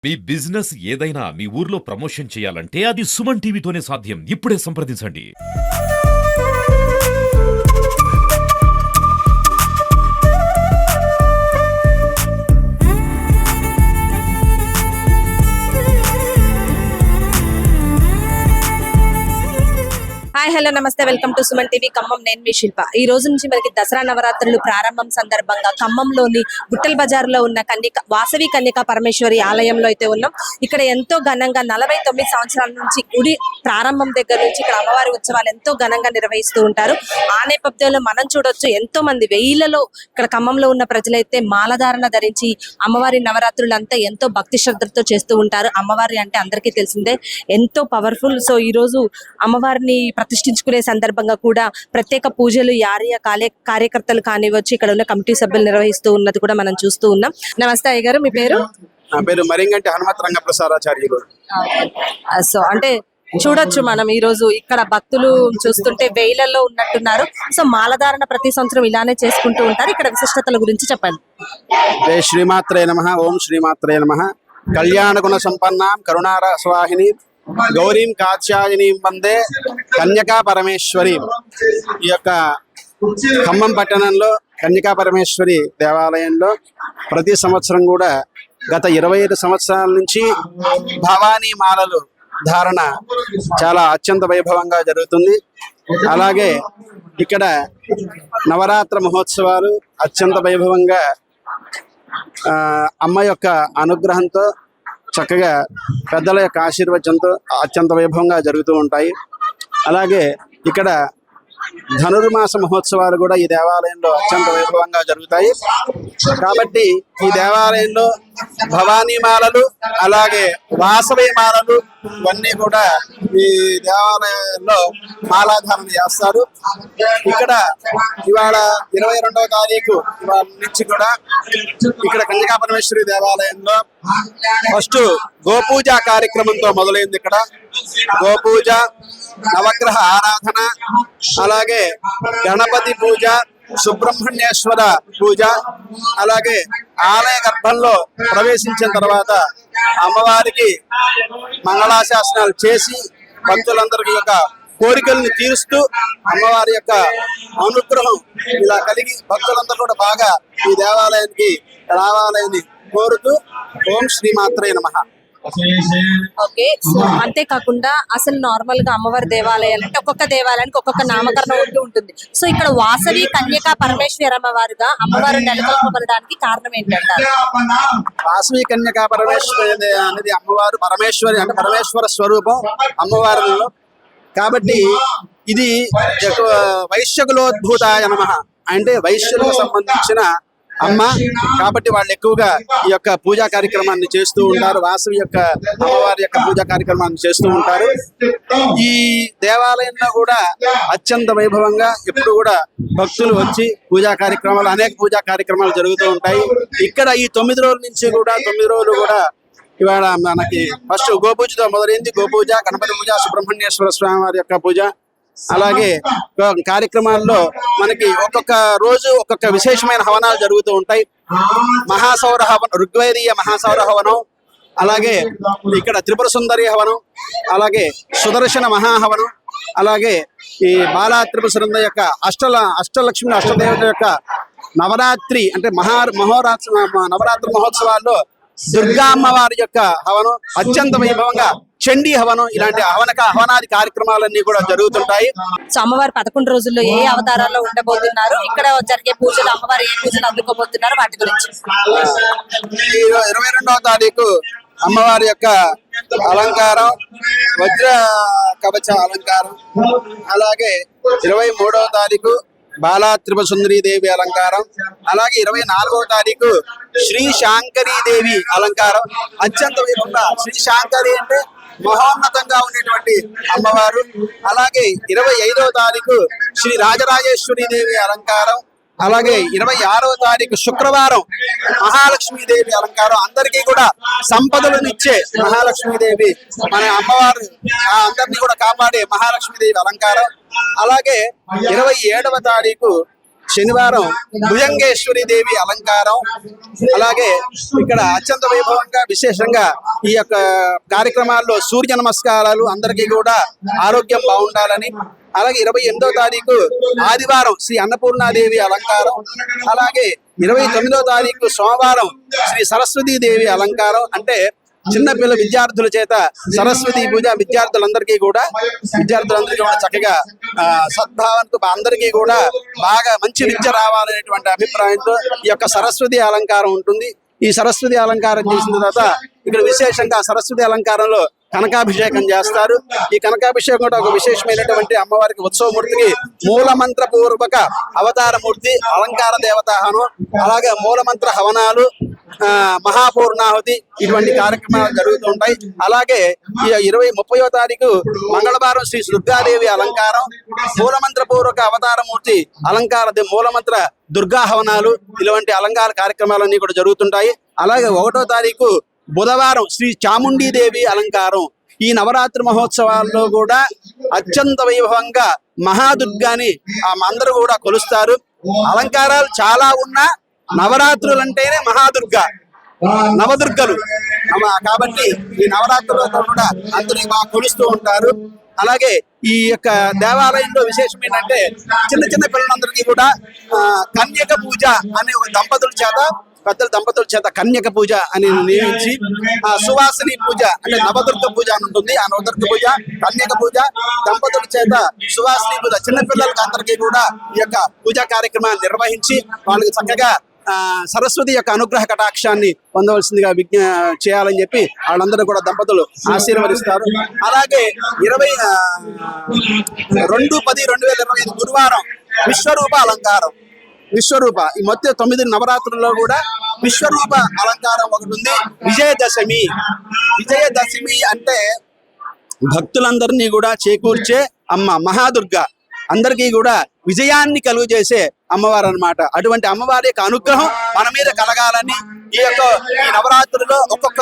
మీ business ఏదైనా మీ ఊర్లో promotion చేయాలంటే అది సుమన్ టీవీతోనే సాధ్యం. ఇప్పుడే సంప్రదించండి. హాయ్ హలో నమస్తే, welcome to Suman TV Khammam. నేను మీ శిల్ప. ఈ రోజు నుంచి మనకి దసరా నవరాత్రులు ప్రారంభం సందర్భంగా ఖమ్మంలోని గుట్టల్ బజార్లో ఉన్న వాసవి కన్యకా పరమేశ్వరి ఆలయంలో అయితే ఉన్నాం. ఇక్కడ ఎంతో ఘనంగా 49 సంవత్సరాల నుంచి గుడి ప్రారంభం దగ్గర నుంచి ఇక్కడ అమ్మవారి ఉత్సవాలు ఎంతో ఘనంగా నిర్వహిస్తూ ఉంటారు. ఆ నేపథ్యంలో మనం చూడొచ్చు, ఎంతో మంది వెయ్యిలలో ఇక్కడ ఖమ్మంలో ఉన్న ప్రజలైతే మాలధారణ ధరించి అమ్మవారి నవరాత్రులు అంతా ఎంతో భక్తి శ్రద్ధలతో చేస్తూ ఉంటారు. అమ్మవారి అంటే అందరికీ తెలిసిందే, ఎంతో పవర్ఫుల్. సో ఈ రోజు అమ్మవారిని ప్రతిష్ఠించుకునే సందర్భంగా కూడా ప్రత్యేక పూజలు యారియ కార్యకర్తలు కానివచ్చు, ఇక్కడ ఉన్న కమిటీ సభ్యులు నిర్వహిస్తూ ఉన్నది కూడా మనం చూస్తూ ఉన్నాం. నమస్తే అయ్య గారు, మీ పేరు? నా పేరు మరింగంటి హనుమత్ రంగ ప్రసాదాచార్యులు. సో అంటే చూడొచ్చు మనం ఈ రోజు ఇక్కడ భక్తులు చూస్తుంటే వేలలో ఉన్నట్టున్నారు. సో మాలధారణ ప్రతి సంవత్సరం ఇలానే చేసుకుంటూ ఉంటారు. ఇక్కడ విశిష్టతల గురించి చెప్పండి. జై శ్రీమాత్రే నమః. ఓం శ్రీమాత్రే నమః. కళ్యాణ గుణ సంపన్నాం కరుణార స్వాహిని గౌరీం కాత్యాయనీం వందే కన్యకా పరమేశ్వరి. ఈ యొక్క ఖమ్మం పట్టణంలో కన్యకా పరమేశ్వరి దేవాలయంలో ప్రతి సంవత్సరం కూడా గత 25 సంవత్సరాల నుంచి భవానీ మాలలు ధారణ చాలా అత్యంత వైభవంగా జరుగుతుంది. అలాగే ఇక్కడ నవరాత్ర మహోత్సవాలు అత్యంత వైభవంగా అమ్మ యొక్క అనుగ్రహంతో చక్కగా పెద్దల యొక్క ఆశీర్వచనంతో అత్యంత వైభవంగా జరుగుతూ ఉంటాయి. అలాగే ఇక్కడ ధనుర్మాస మహోత్సవాలు కూడా ఈ దేవాలయంలో అత్యంత వైభవంగా జరుగుతాయి. కాబట్టి ఈ దేవాలయంలో భవానీ మాలలు అలాగే వాసవి మాలలు ఇవన్నీ కూడా ఈ దేవాలయంలో మాలాధారణ చేస్తారు. ఇక్కడ ఇవాళ 22వ తారీఖు ఇవాళ నుంచి కూడా ఇక్కడ కన్యకా పరమేశ్వరి దేవాలయంలో ఫస్ట్ గోపూజ కార్యక్రమంతో మొదలైంది. ఇక్కడ గోపూజ, నవగ్రహ ఆరాధన, అలాగే గణపతి పూజ, సుబ్రహ్మణ్యేశ్వర పూజ, అలాగే ఆలయ గర్భంలో ప్రవేశించిన తర్వాత అమ్మవారికి మంగళాశాసనాలు చేసి భక్తులందరికీ యొక్క కోరికలను తీరుస్తూ అమ్మవారి యొక్క అనుగ్రహం ఇలా కలిగి భక్తులందరూ కూడా బాగా ఈ దేవాలయానికి రావాలని కోరుతూ ఓం శ్రీమాత్రే నమః. ఓకే, సో అంతేకాకుండా అసలు నార్మల్ గా అమ్మవారి దేవాలయాలు అంటే ఒక్కొక్క దేవాలయానికి ఒక్కొక్క నామకరణం ఉంటూ ఉంటుంది. సో ఇక్కడ వాసవి కన్యకా పరమేశ్వరి అమ్మవారుగా అమ్మవారు నెలకొల్పబడడానికి కారణం ఏంటంటారు? వాసవి కన్యకా పరమేశ్వరి అనేది అమ్మవారు పరమేశ్వరి అంటే పరమేశ్వర స్వరూపం అమ్మవారిలో. కాబట్టి ఇది వైశ్యకులోద్భూతాయ నమః అంటే వైశ్యులకు సంబంధించిన అమ్మ. కాబట్టి వాళ్ళు ఎక్కువగా ఈ యొక్క పూజా కార్యక్రమాన్ని చేస్తూ ఉంటారు. వాసవి యొక్క అమ్మవారి యొక్క పూజా కార్యక్రమాన్ని చేస్తూ ఉంటారు. ఈ దేవాలయంలో కూడా అత్యంత వైభవంగా ఎప్పుడు కూడా భక్తులు వచ్చి పూజా కార్యక్రమాలు అనేక పూజా కార్యక్రమాలు జరుగుతూ ఉంటాయి. ఇక్కడ ఈ 9 రోజుల నుంచి కూడా 9 రోజులు కూడా ఇవాళ మనకి ఫస్ట్ గోపూజతో మొదలైంది. గోపూజ, గణపతి పూజ, సుబ్రహ్మణ్యేశ్వర స్వామి వారి యొక్క పూజ, అలాగే కార్యక్రమాల్లో మనకి ఒక్కొక్క రోజు ఒక్కొక్క విశేషమైన హవనాలు జరుగుతూ ఉంటాయి. మహాసౌర హవనం, ఋగ్వేదీయ మహాసౌర హవనం, అలాగే ఇక్కడ త్రిపుర సుందరి హవనం, అలాగే సుదర్శన మహాహవనం, అలాగే ఈ బాలా త్రిపుర సుందరి యొక్క అష్టలక్ష్మి అష్టదేవత యొక్క నవరాత్రి అంటే నవరాత్రి మహోత్సవాల్లో దుర్గా అమ్మవారి యొక్క హవనం అత్యంత వైభవంగా, చండీ హవనం, ఇలాంటి హవనాది కార్యక్రమాలన్నీ కూడా జరుగుతుంటాయి. సో అమ్మవారు 11 రోజుల్లో ఏ అవతారాల్లో ఉండబోతున్నారు, ఇక్కడ జరిగే పూజలు అమ్మవారు ఏ పూజలు అందుకోబోతున్నారు, వాటి గురించి. 22వ తారీఖు అమ్మవారి యొక్క అలంకారం వజ్ర కవచ అలంకారం, అలాగే 23వ తారీఖు బాలా త్రిపుర సుందరీ దేవి అలంకారం, అలాగే 24వ తారీఖు శ్రీ శాంకరీ దేవి అలంకారం అత్యంత వైభవంగా. శ్రీ శాంకరి అంటే మహోన్నతంగా ఉండేటువంటి అమ్మవారు. అలాగే 25వ తారీఖు శ్రీ రాజరాజేశ్వరి దేవి అలంకారం, అలాగే 26వ తారీఖు శుక్రవారం మహాలక్ష్మీదేవి అలంకారం. అందరికీ కూడా సంపదలనిచ్చే మహాలక్ష్మీదేవి మన అమ్మవారు అందరినీ కూడా కాపాడే మహాలక్ష్మీదేవి అలంకారం. అలాగే 27వ తారీఖు శనివారం భుజంగేశ్వరి దేవి అలంకారం. అలాగే ఇక్కడ అత్యంత వైభవంగా విశేషంగా ఈ యొక్క కార్యక్రమాల్లో సూర్య నమస్కారాలు, అందరికీ కూడా ఆరోగ్యం బాగుండాలని. అలాగే 28వ తారీఖు ఆదివారం శ్రీ అన్నపూర్ణాదేవి అలంకారం. అలాగే 29వ తారీఖు సోమవారం శ్రీ సరస్వతీ దేవి అలంకారం. అంటే చిన్నపిల్ల విద్యార్థుల చేత సరస్వతి పూజ విద్యార్థులందరికీ కూడా చక్కగా సద్భావంతో అందరికీ కూడా బాగా మంచి విద్య రావాలనేటువంటి అభిప్రాయంతో ఈ యొక్క సరస్వతి అలంకారం ఉంటుంది. ఈ సరస్వతి అలంకారం చేసిన తర్వాత ఇక్కడ విశేషంగా సరస్వతి అలంకారంలో కనకాభిషేకం చేస్తారు. ఈ కనకాభిషేకం కూడా ఒక విశేషమైనటువంటి అమ్మవారికి ఉత్సవమూర్తికి మూలమంత్ర పూర్వక అవతారమూర్తి, అలంకార దేవతాహనం, అలాగే మూలమంత్ర హవనాలు, మహాపూర్ణాహుతి ఇటువంటి కార్యక్రమాలు జరుగుతుంటాయి. అలాగే ఈ 30వ తారీఖు మంగళవారం శ్రీ దుర్గాదేవి అలంకారం, మూలమంత్ర పూర్వక అవతారమూర్తి అలంకార మూలమంత్ర దుర్గా హవనాలు, ఇలాంటి అలంకార కార్యక్రమాలన్నీ కూడా జరుగుతుంటాయి. అలాగే 1వ తారీఖు బుధవారం శ్రీ చాముండీదేవి అలంకారం. ఈ నవరాత్రి మహోత్సవాల్లో కూడా అత్యంత వైభవంగా మహాదుర్గాని అందరూ కూడా కొలుస్తారు. అలంకారాలు చాలా ఉన్నా నవరాత్రులు అంటేనే మహాదుర్గా, నవదుర్గలు కాబట్టి ఈ నవరాత్రులతో కూడా అందరూ బాగా కొలుస్తూ ఉంటారు. అలాగే ఈ యొక్క దేవాలయంలో విశేషం ఏంటంటే చిన్న చిన్న పిల్లలందరికీ కూడా కన్యక పూజ అనే ఒక పెద్దల దంపతుల చేత కన్యక పూజ అని నియమించి సువాసిని పూజ అంటే నవదుర్గ పూజ అని ఉంటుంది. ఆ నవదుర్గ పూజ, కన్యక పూజ, దంపతుల చేత సువాసిని పూజ, చిన్నపిల్లలకి అందరికీ కూడా ఈ యొక్క పూజా కార్యక్రమాన్ని నిర్వహించి వాళ్ళకి చక్కగా సరస్వతి యొక్క అనుగ్రహ కటాక్షాన్ని పొందవలసిందిగా చేయాలని చెప్పి వాళ్ళందరూ కూడా దంపతులు ఆశీర్వదిస్తారు. అలాగే 22/10/2025 గురువారం విశ్వరూప అలంకారం. విశ్వరూప ఈ మొత్తం 9 నవరాత్రుల్లో కూడా విశ్వరూప అలంకారం ఒకటి ఉంది. విజయదశమి అంటే భక్తులందరినీ కూడా చేకూర్చే అమ్మ మహాదుర్గ, అందరికీ కూడా విజయాన్ని కలుగు చేసే అమ్మవారు అన్నమాట. అటువంటి అమ్మవారి యొక్క అనుగ్రహం మన మీద కలగాలని ఈ నవరాత్రుల్లో ఒక్కొక్క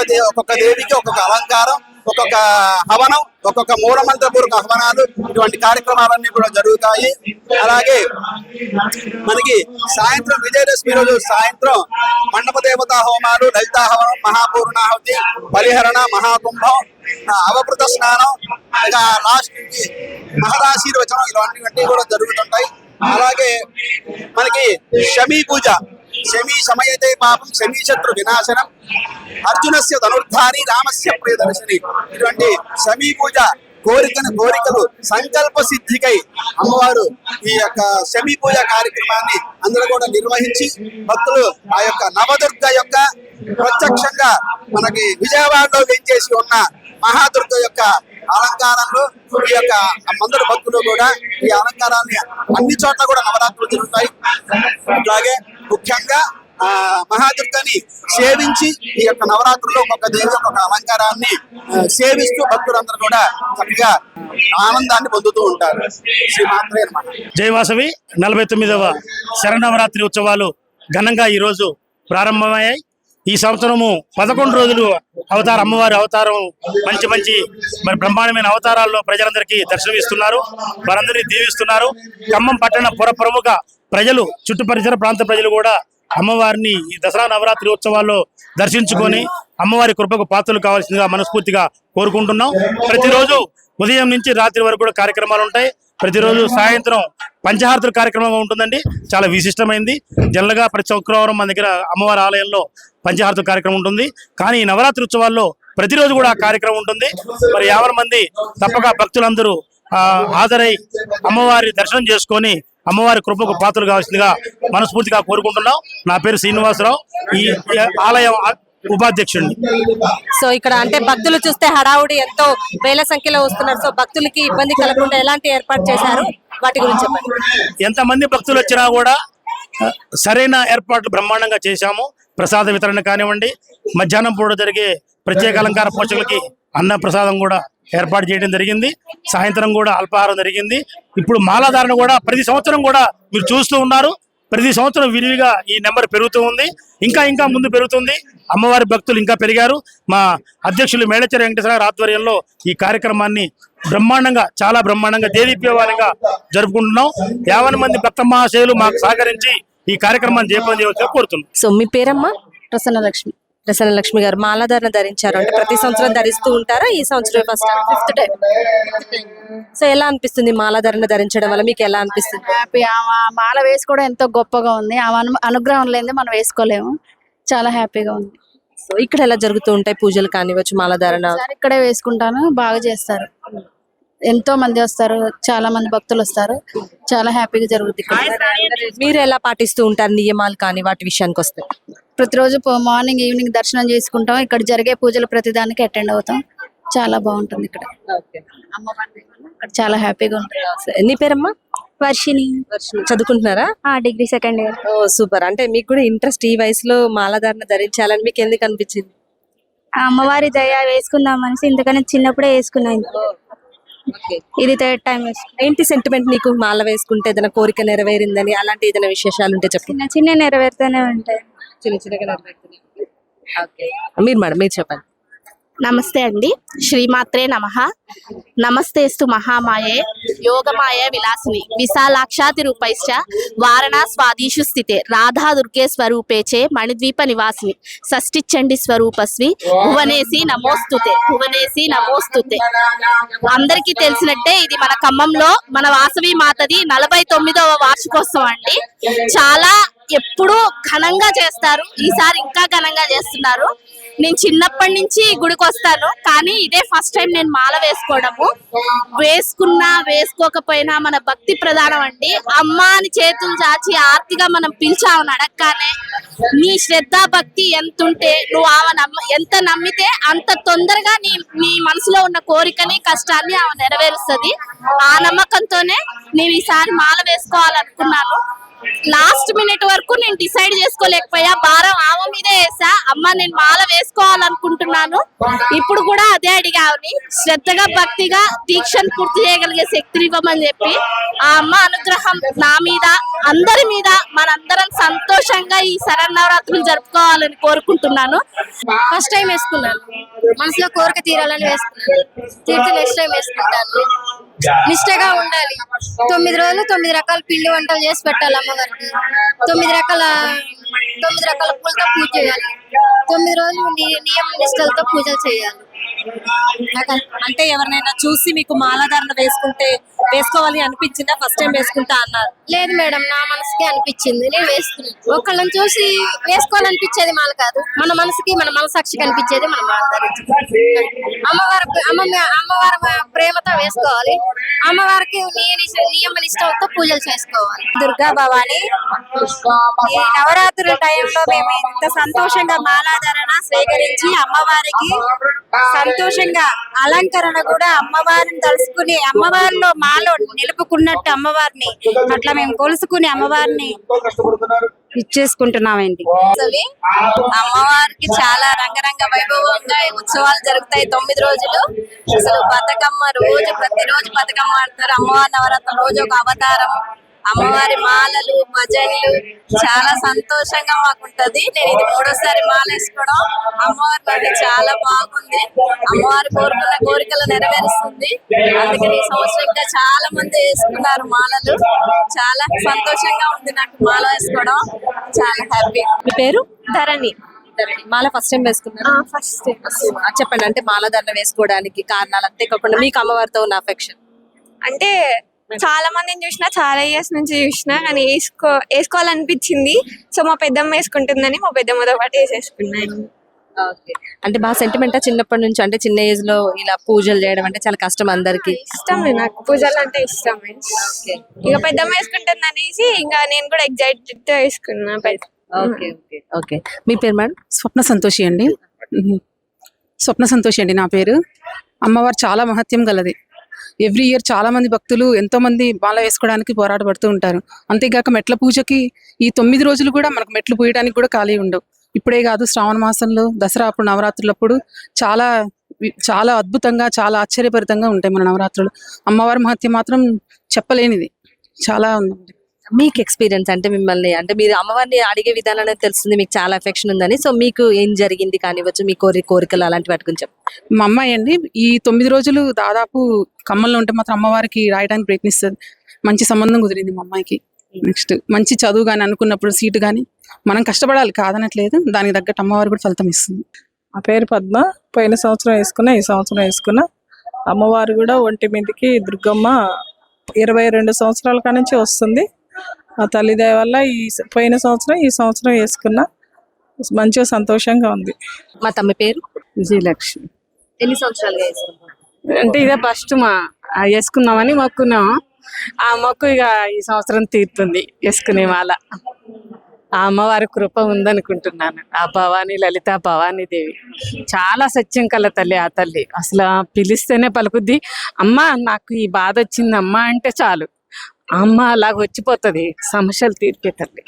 దేవికి ఒక్కొక్క అలంకారం, ఒక్కొక్క హవనం, ఒక్కొక్క మూలమంత్రపూర్వక హవనాలు, ఇటువంటి కార్యక్రమాలన్నీ కూడా జరుగుతాయి. అలాగే మనకి సాయంత్రం విజయదశమి రోజు సాయంత్రం మండప దేవతా హోమాలు, లలితా హవనం, మహాపూర్ణాహుతి, బలిహరణ, మహాకుంభం, అవభృత స్నానం, ఇక లాస్ట్ కి మహదాశీర్వచనం ఇలాంటివన్నీ కూడా జరుగుతుంటాయి. అలాగే మనకి శమీ పూజ, శమీ సమయతే పాపం శమీ శత్రు వినాశనం, అర్జునస్య ధనుర్ధారి రామస్య ప్రియదర్శిని. ఇటువంటి శమీ పూజ కోరికలు సంకల్ప సిద్ధికై అమ్మవారు ఈ యొక్క శమీ పూజ కార్యక్రమాన్ని అందరూ కూడా నిర్వహించి భక్తులు ఆ యొక్క నవదుర్గ యొక్క ప్రత్యక్షంగా మనకి విజయవాడలో వెంచేసి ఉన్న మహాదుర్గ యొక్క అలంకారంలో ఈ యొక్క అందరు భక్తులు కూడా ఈ అలంకారాన్ని అన్ని చోట్ల కూడా నవరాత్రులు జరుగుతాయి. అలాగే ముఖ్యంగా మహాదుర్గని సేవించి ఈ యొక్క నవరాత్రుల్లో ఒక్కొక్క దేవి ఒక్కొక్క అలంకారాన్ని సేవిస్తూ భక్తులందరూ కూడా చక్కగా ఆనందాన్ని పొందుతూ ఉంటారు. శ్రీమాత్రే నమః. జయవాసవి 49వ శరన్నవరాత్రి ఉత్సవాలు ఘనంగా ఈరోజు ప్రారంభమయ్యాయి. ఈ సంవత్సరము 11 రోజులు అమ్మవారి అవతారం మంచి మరి బ్రహ్మాండమైన అవతారాల్లో ప్రజలందరికీ దర్శనమిస్తున్నారు, వారందరినీ దీవిస్తున్నారు. ఖమ్మం పట్టణ ప్రముఖ ప్రజలు, చుట్టు పరిసర ప్రాంత ప్రజలు కూడా అమ్మవారిని ఈ దసరా నవరాత్రి ఉత్సవాల్లో దర్శించుకొని అమ్మవారి కృపకు పాత్రలు కావాల్సిందిగా మనస్ఫూర్తిగా కోరుకుంటున్నాం. ప్రతిరోజు ఉదయం నుంచి రాత్రి వరకు కూడా కార్యక్రమాలు ఉంటాయి. ప్రతిరోజు సాయంత్రం పంచహారతుల కార్యక్రమం ఉంటుందండి, చాలా విశిష్టమైంది. జనరల్గా ప్రతి శుక్రవారం మన దగ్గర అమ్మవారి ఆలయంలో పంచహారతుల కార్యక్రమం ఉంటుంది. కానీ ఈ నవరాత్రి ఉత్సవాల్లో ప్రతిరోజు కూడా ఆ కార్యక్రమం ఉంటుంది. మరి 50 మంది తప్పక భక్తులందరూ హాజరై అమ్మవారి దర్శనం చేసుకొని అమ్మవారి కృపకు పాత్రలు కావాల్సిందిగా మనస్ఫూర్తిగా కోరుకుంటున్నాం. నా పేరు శ్రీనివాసరావు, ఈ ఆలయం ఉపాధ్యక్షుడిని. సో ఇక్కడ అంటే భక్తులు చూస్తే హడావుడి ఎంతో వేల సంఖ్యలో వస్తున్నారు. సో భక్తులకి ఇబ్బంది కలగకుండా ఎలాంటి ఏర్పాటు చేశారు, వాటి గురించి చెప్పండి. ఎంతమంది భక్తులు వచ్చినా కూడా సరైన ఏర్పాట్లు బ్రహ్మాండంగా చేశాము. ప్రసాద వితరణ కానివ్వండి, మధ్యాహ్నం పూట జరిగే ప్రత్యేక అలంకార పోషకులకి అన్న ప్రసాదం కూడా ఏర్పాటు చేయడం జరిగింది. సాయంత్రం కూడా అల్పాహారం జరిగింది. ఇప్పుడు మాలాధారణ కూడా ప్రతి సంవత్సరం కూడా మీరు చూస్తూ ఉన్నారు. ప్రతి సంవత్సరం విరివిగా ఈ నెంబర్ పెరుగుతూ ఉంది. ఇంకా ఇంకా ముందు పెరుగుతుంది. అమ్మవారి భక్తులు ఇంకా పెరిగారు. మా అధ్యక్షులు మేళచెర వెంకటేశ్వర ఆధ్వర్యంలో ఈ కార్యక్రమాన్ని బ్రహ్మాండంగా, చాలా బ్రహ్మాండంగా, దేదీప్యమానంగా జరుపుకుంటున్నాం. 50 మంది భక్త మహాశయులు మాకు సహకరించి ఈ కార్యక్రమాన్ని జయప్రదం చేయవలసిందిగా కోరుతున్నాం. సో మీ పేరమ్మా? ప్రసన్నలక్ష్మి. ప్రసన్నలక్ష్మి గారు మాలాధారణ ధరించారు అంటే ప్రతి సంవత్సరం ధరిస్తూ ఉంటారా? ఈ సంవత్సరం ఫస్ట్ 5th టైం. సో ఎలా అనిపిస్తుంది మాలాధారణ ధరించడం వల్ల? మీకు ఎలా అనిపిస్తుంది? హ్యాపీ. ఆమె మాల వేసుకోవడం ఎంతో గొప్పగా ఉంది. ఆమె అనుగ్రహం లేనిదే మనం వేసుకోలేము. చాలా హ్యాపీగా ఉంది. సో ఇక్కడ ఎలా జరుగుతూ ఉంటాయి పూజలు కానివచ్చు, మాలాధారణ? ఒకసారి ఇక్కడే వేసుకుంటాను. బాగా చేస్తారు. ఎంతో మంది వస్తారు. చాలా మంది భక్తులు వస్తారు. చాలా హ్యాపీగా జరుగుతుంది ఇక్కడ. మీరు ఎలా పాటిస్తూ ఉంటారు నియమాలు కానీ వాటి విషయానికి వస్తే? ప్రతిరోజు మార్నింగ్ ఈవినింగ్ దర్శనం చేసుకుంటాం. ఇక్కడ జరిగే పూజలు ప్రతిదానికి అటెండ్ అవుతాం. చాలా బాగుంటుంది ఇక్కడ. అమ్మవారి దయ వల్ల ఇక్కడ చాలా హ్యాపీగా ఉంటుంది. నీ పేరమ్మా? వర్షిని. చదువుకుంటున్నారా? Degree second year. ఓ సూపర్. అంటే మీకు కూడా ఇంట్రెస్ట్ ఈ వయసులో మాలాధారణ ధరించాలని మీకు ఎందుకు అనిపించింది? అమ్మవారి దయ వేసుకుందాం అనేసి ఇంతకన్నా చిన్నప్పుడే వేసుకున్నాను. ఇది 3rd టైం వేసుకున్నాను. ఏంటి సెంటిమెంట్ నీకు? మాల వేసుకుంటే ఏదైనా కోరిక నెరవేరిందని అలాంటి ఏదైనా విశేషాలు ఉంటే చెప్పు. చిన్న చిన్న నెరవేరుతూనే ఉంటాయి. చిన్న చిన్నగా నెరవేరుతున్నాయి. ఓకే. మీరు మేడం మీరు చెప్పండి. నమస్తే అండి. శ్రీమాత్రే నమః. నమస్తేస్తు మహామాయే యోగమాయ విలాసిని విశాలాక్షాతి రూపైశ్చ వారణాస్వాదీషు స్థితే రాధా దుర్గే స్వరూపేచే మణిద్వీప నివాసిని షష్ఠిచండి స్వరూపస్వి భువనేసి నమోస్తుతే భువనేసి నమోస్తుతే. అందరికీ తెలిసినట్టే ఇది మన ఖమ్మంలో మన వాసవి మాతది 49వ వార్షికోత్సవం అండి. చాలా ఎప్పుడూ ఘనంగా చేస్తారు. ఈసారి ఇంకా ఘనంగా చేస్తున్నారు. నేను చిన్నప్పటి నుంచి గుడికి వస్తాను, కానీ ఇదే ఫస్ట్ టైం నేను మాల వేసుకోవడము. వేసుకున్నా వేసుకోకపోయినా మన భక్తి ప్రధానం అండి. అమ్మ అని చేతులు చాచి ఆర్తిగా మనం పిలిచామని అడగగానే నీ శ్రద్ధ భక్తి ఎంత ఉంటే నువ్వు ఆమె ఎంత నమ్మితే అంత తొందరగా నీ మనసులో ఉన్న కోరికని కష్టాన్ని ఆమె నెరవేరుస్తుంది. ఆ నమ్మకంతోనే నేను ఈసారి మాల వేసుకోవాలనుకున్నాను. లాస్ట్ మినిట్ వరకు నేను డిసైడ్ చేసుకోలేకపోయా. భారం ఆమె మీదే వేసా. అమ్మ నేను మాల వేసుకోవాలనుకుంటున్నాను. ఇప్పుడు కూడా అదే అడిగావని శ్రద్ధగా భక్తిగా దీక్షను పూర్తి చేయగలిగే శక్తిని ఇవ్వమని చెప్పి ఆ అమ్మ అనుగ్రహం నా మీద అందరి మీద మనందరం సంతోషంగా ఈ శరన్నవరాత్రులు జరుపుకోవాలని కోరుకుంటున్నాను. ఫస్ట్ టైం వేసుకున్నాను. మనసులో కోరిక తీరాలని వేసుకున్నాను. తీర్చి నెక్స్ట్ టైం వేసుకుంటాను. నిష్టగా ఉండాలి. 9 రోజులు 9 రకాల పిండి వంటలు చేసి పెట్టాలి అమ్మవారికి. 9 రకాల పూలతో పూజ చేయాలి. 9 రోజులు నియమ నిష్టలతో పూజలు చేయాలి. అంటే ఎవరినైనా చూసి మీకు మాలాధారణ వేసుకోవాలి అనిపించిందా? ఫస్ట్ టైం వేసుకుంటా అన్నారు? లేదు మేడం, నా మనసుకి అనిపించింది. నేను వేసుకున్నాను. ఒకళ్ళని చూసి వేసుకోవాలనిపించేది మాల కాదు. మన మనసుకి మన మనసాక్షికి అనిపించేది మనం మాల ధరించాలి. అమ్మవారి ప్రేమతో వేసుకోవాలి. అమ్మవారికి నియమ నిష్టంతో పూజలు చేసుకోవాలి. దుర్గా భవాని. ఈ నవరాత్రుల టైంలో మేము ఇంత సంతోషంగా మాలాధారణ స్వీకరించి అమ్మవారికి సంతోషంగా అలంకరణ కూడా అమ్మవారిని తలుసుకుని అమ్మవారిలో మాలో నిలుపుకున్నట్టు అమ్మవారిని అట్లా మేము కొలుసుకుని అమ్మవారిని ఇచ్చేసుకుంటున్నామండి. అమ్మవారికి చాలా రంగరంగ వైభవంగా ఈ ఉత్సవాలు జరుగుతాయి 9 రోజులు. అసలు బతుకమ్మ ప్రతిరోజు బతుకమ్మ ఆడతారు. అమ్మవారి నవరాత్రి రోజు ఒక అవతారం. అమ్మవారి మాలలు భజనలు చాలా సంతోషంగా మాకుంటది. నేను ఇది 3వసారి మాల వేసుకోవడం. అమ్మవారి నాకు చాలా బాగుంది. అమ్మవారి కోరుకున్న కోరికలు నెరవేరుస్తుంది. అందుకని ఈ సంవత్సరం ఇంకా చాలా మంది వేసుకున్నారు మాలలు. చాలా సంతోషంగా ఉంది నాకు మాల వేసుకోవడం. చాలా హ్యాపీ. మీ పేరు? ధరణి. మాల ఫస్ట్ టైం వేసుకున్నారు? First time. చెప్పండి. అంటే మాలధారణ వేసుకోవడానికి కారణాలు అంతే కాకుండా మీకు అమ్మవారితో ఉన్న అఫెక్షన్? అంటే చాలా మందిని చూసినా, చాలా ఇయర్స్ నుంచి చూసినా, కానీ వేసుకోవాలనిపించింది. సో మా పెద్దమ్మ వేసుకుంటుందని మా పెద్దమ్మతో పాటు వేసేసుకున్నాను. ఓకే. అంటే బాగా సెంటిమెంటా చిన్నప్పటి నుంచి? అంటే చిన్న ఏజ్ లో ఇలా పూజలు చేయడం అంటే చాలా కష్టం అందరికి. ఇష్టం నాకు పూజలు అంటే ఇష్టం. ఇక పెద్దమ్మ వేసుకుంటుంది అనేసి ఇంకా నేను కూడా ఎగ్జైటెడ్ తో వేసుకున్నా. Okay okay okay. మీ పేరు మేడం? స్వప్న సంతోషి అండి. స్వప్న సంతోషి అండి నా పేరు. అమ్మవారు చాలా మహత్యం గలది. ఎవ్రీ ఇయర్ చాలా మంది భక్తులు ఎంతో మంది మాల వేసుకోవడానికి పోరాటపడుతూ ఉంటారు. అంతేగాక మెట్ల పూజకి ఈ 9 రోజులు కూడా మనకు మెట్లు పూయడానికి కూడా ఖాళీ ఉండవు. ఇప్పుడే కాదు, శ్రావణ మాసంలో దసరా అప్పుడు నవరాత్రులప్పుడు చాలా చాలా అద్భుతంగా చాలా ఆశ్చర్యభరితంగా ఉంటాయి మన నవరాత్రులు. అమ్మవారి మహత్యం మాత్రం చెప్పలేనిది చాలా ఉంది. మీకు ఎక్స్పీరియన్స్ అంటే మిమ్మల్ని అంటే మీరు అమ్మవారిని అడిగే విధానం అనేది తెలుస్తుంది, మీకు చాలా ఎఫెక్షన్ ఉందని. సో మీకు ఏం జరిగింది కానివ్వచ్చు, మీ కోరికలు అలాంటి వాటి గురించి చెప్పండి. మా అమ్మాయి అండి ఈ 9 రోజులు దాదాపు ఖమ్మంలో ఉంటే మాత్రం అమ్మవారికి రాయడానికి ప్రయత్నిస్తుంది. మంచి సంబంధం కుదిరింది మా అమ్మాయికి. నెక్స్ట్ మంచి చదువు కానీ అనుకున్నప్పుడు సీటు కానీ మనం కష్టపడాలి కాదనట్లేదు, దానికి తగ్గట్టు అమ్మవారు కూడా ఫలితం ఇస్తుంది. ఆ పేరు పద్మ. పోయిన సంవత్సరం వేసుకున్నా, ఈ సంవత్సరం వేసుకున్నా. అమ్మవారు కూడా ఒంటి మీదకి దుర్గమ్మ 22 సంవత్సరాల కానుంచి వస్తుంది. ఆ తల్లి దయ వల్ల పోయిన సంవత్సరం ఈ సంవత్సరం వేసుకున్నా, మంచిగా సంతోషంగా ఉంది. మా తమ్మి పేరు విజయలక్ష్మి. ఎన్ని సంవత్సరాలుగా వేసుకుంటారు? అంటే ఇదే ఫస్ట్ వేసుకుందామని మొక్కున్నాం. ఆ మొక్కు ఇక ఈ సంవత్సరం తీరుతుంది వేసుకునే వాళ్ళ. ఆ అమ్మవారి కృప ఉందనుకుంటున్నాను. ఆ భవానీ, లలిత భవానీ దేవి చాలా సత్యం కల తల్లి. ఆ తల్లి అసలు పిలిస్తేనే పలుకుద్ది. అమ్మ నాకు ఈ బాధ వచ్చింది అమ్మ అంటే చాలు, అమ్మ అలాగ వచ్చిపోతుంది, సమస్యలు తీర్పే తల్లి.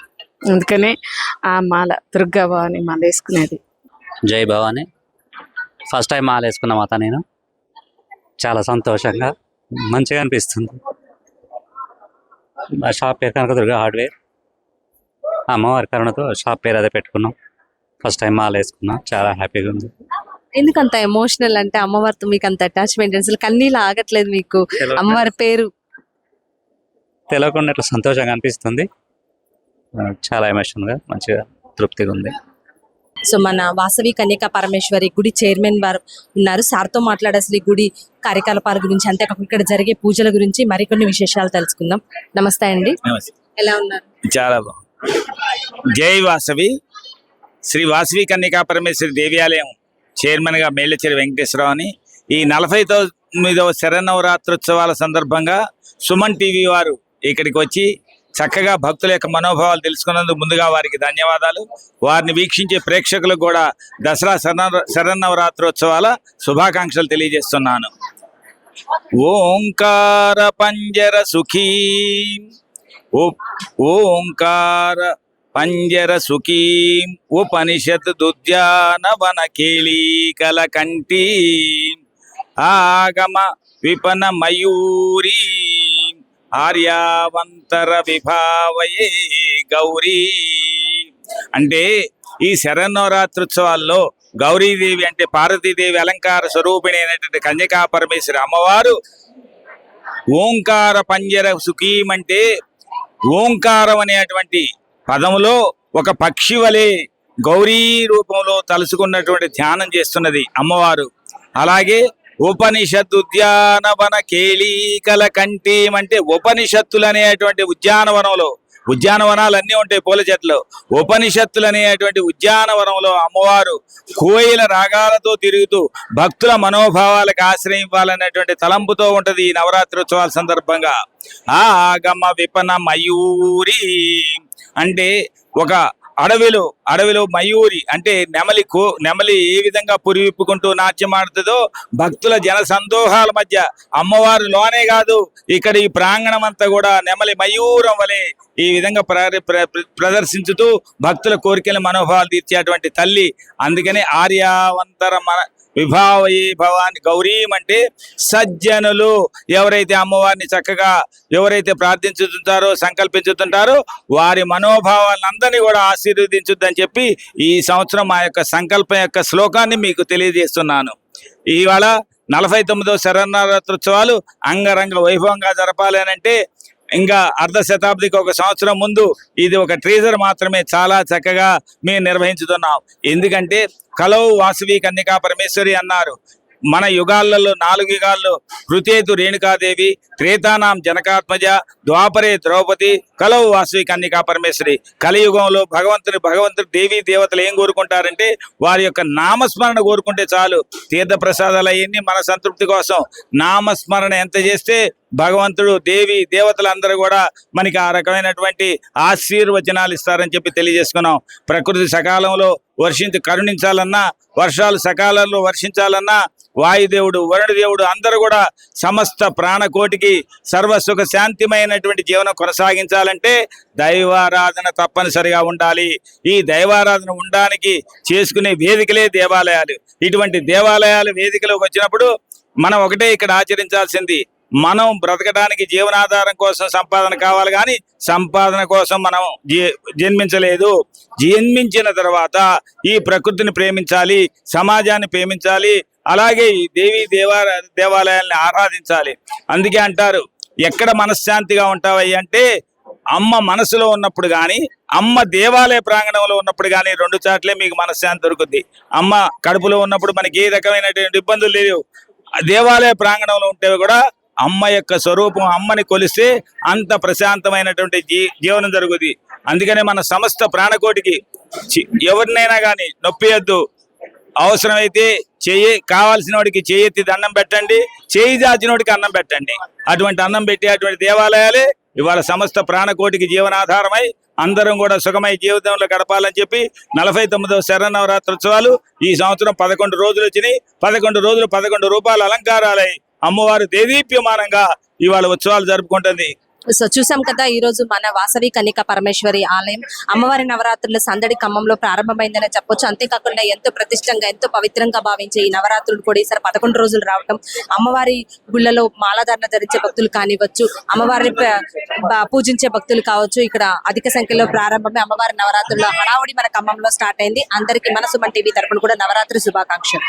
అందుకనే ఆ మాల దుర్గా భవానీ మాల వేసుకునేది. జై భవానీ. ఫస్ట్ టైం మాల వేసుకున్న మాత నేను. చాలా సంతోషంగా మంచిగా అనిపిస్తుంది. మా షాప్ పేరు కనకదుర్గ హార్డ్వేర్. అమ్మవారి కరుణతో షాప్ పేరు అదే పెట్టుకున్నాం. ఫస్ట్ టైం మాల వేసుకున్నాం, చాలా హ్యాపీగా ఉంది. ఎందుకంత ఎమోషనల్ అంటే అమ్మవారితో మీకు అంత అటాచ్మెంట్? అసలు కన్నీళ్ళు ఆగట్లేదు మీకు అమ్మవారి పేరు తెలియకుండా ఇట్లా సంతోషంగా అనిపిస్తుంది. చాలా ఎమోషన్గా మంచిగా తృప్తిగా ఉంది. సో మన వాసవి కన్యకా పరమేశ్వరి గుడి చైర్మన్ వారు ఉన్నారు, సార్తో మాట్లాడే అసలు ఈ గుడి కార్యకలాపాల గురించి, అంతేకాకుండా ఇక్కడ జరిగే పూజల గురించి మరికొన్ని విశేషాలు తెలుసుకుందాం. నమస్తే అండి, ఎలా ఉన్నారు? చాలా బాగుంది. జై వాసవి. శ్రీ వాసవి కన్యకా పరమేశ్వరి దేవాలయం చైర్మన్గా మేళ్ళచేరి వెంకటేశ్వరరావు అని. ఈ 49వ శరన్నవరాత్రోత్సవాల సందర్భంగా సుమన్ టీవీ వారు ఇక్కడికి వచ్చి చక్కగా భక్తుల యొక్క మనోభావాలు తెలుసుకున్నందుకు ముందుగా వారికి ధన్యవాదాలు. వారిని వీక్షించే ప్రేక్షకులకు కూడా దసరా శరన్నవరాత్రోత్సవాల శుభాకాంక్షలు తెలియజేస్తున్నాను. ఓంకార పంజర సుఖీ, ఓంకార పంజర సుఖీం ఉపనిషత్ దుద్యానవన కేళీకల కంఠీ ఆగమ విపన మయూరీ ఆర్యావంతర విభావయే గౌరీ. అంటే ఈ శరన్నవరాత్రోత్సవాల్లో గౌరీదేవి అంటే పార్వతీదేవి అలంకార స్వరూపిణి అయినటువంటి కన్యకా పరమేశ్వరి అమ్మవారు ఓంకార పంజర సుఖీం అంటే ఓంకారం అనేటువంటి పదములో ఒక పక్షి వలె గౌరీ రూపంలో తలుసుకున్నటువంటి ధ్యానం చేస్తున్నది అమ్మవారు. అలాగే ఉపనిషత్తు ఉద్యానవన కేళీకల కంఠీం అంటే ఉపనిషత్తులు అనేటువంటి ఉద్యానవనాలు అన్నీ ఉంటాయి పూల చెట్లు. ఉపనిషత్తులు అనేటువంటి ఉద్యానవనంలో అమ్మవారు కోయిల రాగాలతో తిరుగుతూ భక్తుల మనోభావాలకు ఆశ్రయం ఇవ్వాలనేటువంటి తలంపుతో ఉంటది ఈ నవరాత్రోత్సవాల సందర్భంగా. ఆగమ విపన మయూరి అంటే ఒక అడవిలో మయూరి అంటే నెమలి ఏ విధంగా పురి విప్పుకుంటూ నాట్యమాడుతుందో భక్తుల జన సందోహాల మధ్య అమ్మవారు లోనే కాదు ఇక్కడ ఈ ప్రాంగణం అంతా కూడా నెమలి మయూరం వలె ఈ విధంగా ప్రదర్శించుతూ భక్తుల కోరికల మనోభావాలు తీర్చేటువంటి తల్లి. అందుకని ఆర్యావంతర విభావయే భవాని గౌరీం అంటే సజ్జనులు ఎవరైతే అమ్మవారిని చక్కగా ఎవరైతే ప్రార్థించుతుంటారో సంకల్పించుతుంటారో వారి మనోభావాలందరినీ కూడా ఆశీర్వదించుద్దని చెప్పి ఈ సంవత్సరం మా యొక్క సంకల్పం యొక్క శ్లోకాన్ని మీకు తెలియజేస్తున్నాను. ఇవాళ 49వ శరన్నవరాత్రోత్సవాలు అంగరంగ వైభవంగా జరపాలి అని అంటే ఇంకా అర్ధ శతాబ్దికి ఒక సంవత్సరం ముందు ఇది ఒక ట్రీజర్ మాత్రమే చాలా చక్కగా మేము నిర్వహించుతున్నాం. ఎందుకంటే కలౌ వాసవి కన్యకా పరమేశ్వరి అన్నారు. మన యుగాలలో 4 యుగాల్లో హృతేతు రేణుకాదేవి, త్రేతానాం జనకాత్మజ, ద్వాపరే ద్రౌపది, కలౌ వాసవి కన్యకా పరమేశ్వరి. కలియుగంలో భగవంతుడు దేవీ దేవతలు ఏం కోరుకుంటారంటే వారి యొక్క నామస్మరణ కోరుకుంటే చాలు. తీర్థ ప్రసాదాలు అవన్నీ మన సంతృప్తి కోసం నామస్మరణ ఎంత చేస్తే భగవంతుడు దేవి దేవతలందరూ కూడా మనకి ఆ రకమైనటువంటి ఆశీర్వచనాలు ఇస్తారని చెప్పి తెలియజేసుకున్నాం. ప్రకృతి సకాలంలో కరుణించాలన్నా, వర్షాలు సకాలంలో వర్షించాలన్నా వాయుదేవుడు, వరుణదేవుడు అందరూ కూడా సమస్త ప్రాణకోటికి సర్వసుఖ శాంతిమైనటువంటి జీవనం కొనసాగించాలంటే దైవారాధన తప్పనిసరిగా ఉండాలి. ఈ దైవారాధన ఉండడానికి చేసుకునే వేదికలే దేవాలయాలు. ఇటువంటి దేవాలయాలు వేదికలోకి వచ్చినప్పుడు మనం ఒకటే ఇక్కడ ఆచరించాల్సింది మనం బ్రతకడానికి జీవనాధారం కోసం సంపాదన కావాలి, కానీ సంపాదన కోసం మనం జన్మించలేదు. జన్మించిన తర్వాత ఈ ప్రకృతిని ప్రేమించాలి, సమాజాన్ని ప్రేమించాలి, అలాగే ఈ దేవాలయాల్ని ఆరాధించాలి. అందుకే అంటారు, ఎక్కడ మనశ్శాంతిగా ఉంటావయ్యి అంటే అమ్మ మనసులో ఉన్నప్పుడు కానీ, అమ్మ దేవాలయ ప్రాంగణంలో ఉన్నప్పుడు కానీ, రెండు చాట్లే మీకు మనశ్శాంతి దొరుకుద్ది. అమ్మ కడుపులో ఉన్నప్పుడు మనకి ఏ రకమైనటువంటి ఇబ్బందులు లేవు. దేవాలయ ప్రాంగణంలో ఉంటే కూడా అమ్మ యొక్క స్వరూపం, అమ్మని కొలిస్తే అంత ప్రశాంతమైనటువంటి జీవనం జరుగుద్ది. అందుకనే మన సమస్త ప్రాణకోటికి ఎవరినైనా కానీ నొప్పియద్దు. అవసరమైతే కావాల్సిన వాడికి చేయెత్తి దండం పెట్టండి, చేయి దాచినోడికి అన్నం పెట్టండి. అటువంటి అన్నం పెట్టి అటువంటి దేవాలయాలే ఇవాళ సమస్త ప్రాణకోటికి జీవనాధారమై అందరం కూడా సుఖమై జీవితంలో గడపాలని చెప్పి 49వ శరన్నవరాత్రోత్సవాలు ఈ సంవత్సరం 11 రోజులు వచ్చినాయి. 11 రోజులు 11 రూపాయల అలంకారాలై అమ్మవారు దేదీప్యమానంగా ఇవాళ ఉత్సవాలు జరుపుకుంటుంది. సో చూసాం కదా, ఈ రోజు మన వాసవి కన్యకా పరమేశ్వరి ఆలయం అమ్మవారి నవరాత్రుల సందడి ఖమ్మంలో ప్రారంభమైందనే చెప్పొచ్చు. అంతేకాకుండా ఎంతో ప్రతిష్టంగా, ఎంతో పవిత్రంగా భావించే ఈ నవరాత్రులు కూడా ఈసారి 11 రోజులు రావటం, అమ్మవారి గుళ్ళలో మాలాధారణ ధరించే భక్తులు కానివ్వచ్చు, అమ్మవారిని పూజించే భక్తులు కావచ్చు, ఇక్కడ అధిక సంఖ్యలో ప్రారంభమై అమ్మవారి నవరాత్రుల హడావుడి మన ఖమ్మంలో స్టార్ట్ అయింది. అందరికీ మన సుమన్ టీవీ తరపున కూడా నవరాత్రి శుభాకాంక్షలు.